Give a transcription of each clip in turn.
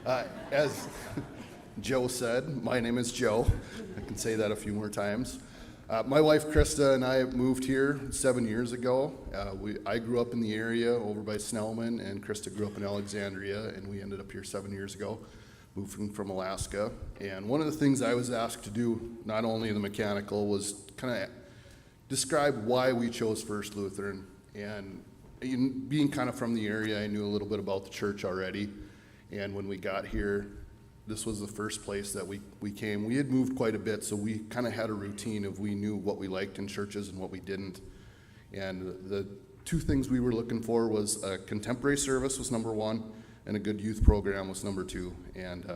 As Joe said, my name is Joe. I can say that a few more times. My wife Krista and I moved here 7 years ago. I grew up in the area over by Snellman, and Krista grew up in Alexandria, and we ended up here 7 years ago, moving from Alaska. And one of the things I was asked to do, not only the mechanical, was kind of describe why we chose First Lutheran. And being kind of from the area, I knew a little bit about the church already. And when we got here, this was the first place that we came. We had moved quite a bit, so we kind of had a routine of we knew what we liked in churches and what we didn't. And the two things we were looking for was a contemporary service was number one, and a good youth program was number two. And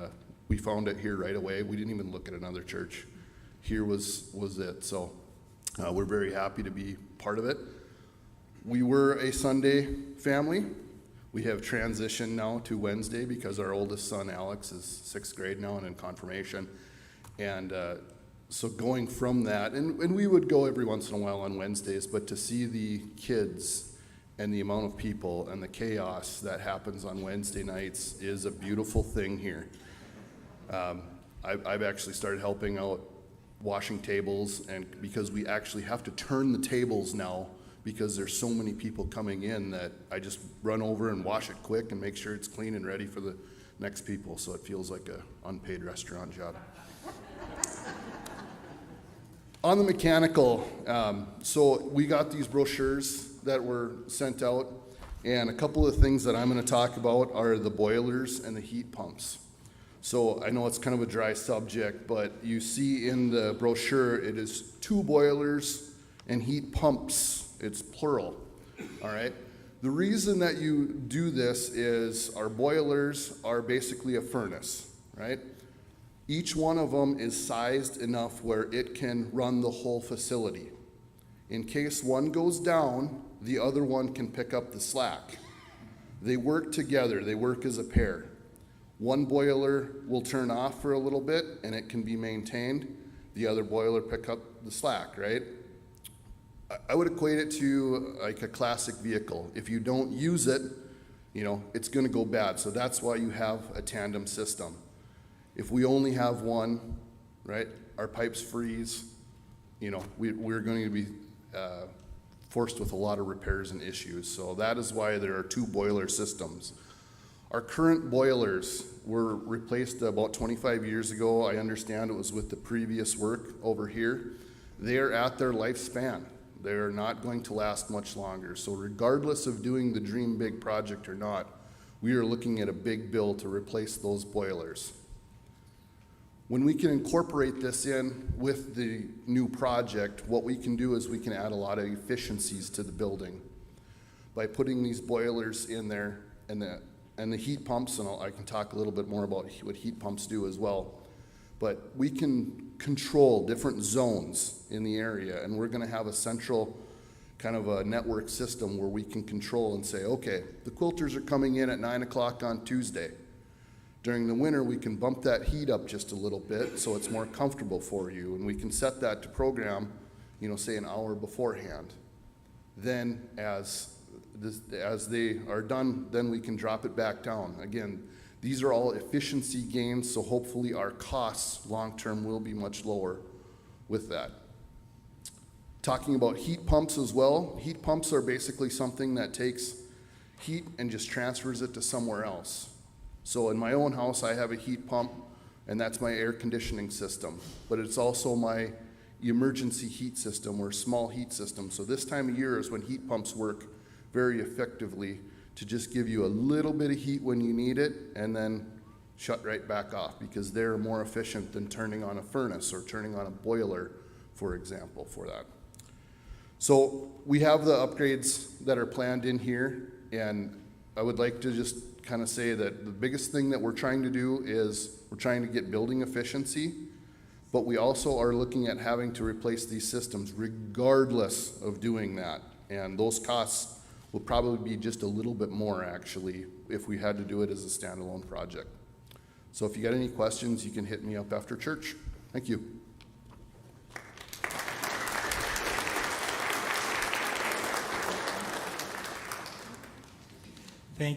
we found it here right away. We didn't even look at another church. Here was it. So we're very happy to be part of it. We were a Sunday family. We have transitioned now to Wednesday because our oldest son, Alex, is 6th grade now and in confirmation. And so going from that, and we would go every once in a while on Wednesdays, but to see the kids and the amount of people and the chaos that happens on Wednesday nights is a beautiful thing here. I've actually started helping out washing tables, and because we actually have to turn the tables now because there's so many people coming in that I just run over and wash it quick and make sure it's clean and ready for the next people, so it feels like an unpaid restaurant job. On the mechanical, so we got these brochures that were sent out, and a couple of things that I'm going to talk about are the boilers and the heat pumps. So I know it's kind of a dry subject, but you see in the brochure it is 2 boilers and heat pumps. It's plural, all right? The reason that you do this is our boilers are basically a furnace, right? Each one of them is sized enough where it can run the whole facility. In case one goes down, the other one can pick up the slack. They work together, they work as a pair. One boiler will turn off for a little bit and it can be maintained. The other boiler pick up the slack, right? I would equate it to like a classic vehicle. If you don't use it, it's going to go bad. So that's why you have a tandem system. If we only have one, right, our pipes freeze, we're going to be forced with a lot of repairs and issues. So that is why there are 2 boiler systems. Our current boilers were replaced about 25 years ago. I understand it was with the previous work over here. They are at their lifespan. They are not going to last much longer. So regardless of doing the Dream Big project or not, we are looking at a big bill to replace those boilers. When we can incorporate this in with the new project, what we can do is we can add a lot of efficiencies to the building by putting these boilers in there and the heat pumps, and I can talk a little bit more about what heat pumps do as well. But we can control different zones in the area, and we're going to have a central kind of a network system where we can control and say, okay, the quilters are coming in at 9 o'clock on Tuesday. During the winter, we can bump that heat up just a little bit so it's more comfortable for you, and we can set that to program, say an hour beforehand. Then as they are done, then we can drop it back down. Again, these are all efficiency gains, so hopefully our costs long-term will be much lower with that. Talking about heat pumps as well, heat pumps are basically something that takes heat and just transfers it to somewhere else. So in my own house, I have a heat pump, and that's my air conditioning system, but it's also my emergency heat system or small heat system. So this time of year is when heat pumps work very effectively to just give you a little bit of heat when you need it and then shut right back off, because they're more efficient than turning on a furnace or turning on a boiler, for example, for that. So we have the upgrades that are planned in here, and I would like to just kind of say that the biggest thing that we're trying to do is we're trying to get building efficiency, but we also are looking at having to replace these systems regardless of doing that. And those costs will probably be just a little bit more, actually, if we had to do it as a standalone project. So if you got any questions, you can hit me up after church. Thank you. Thank you.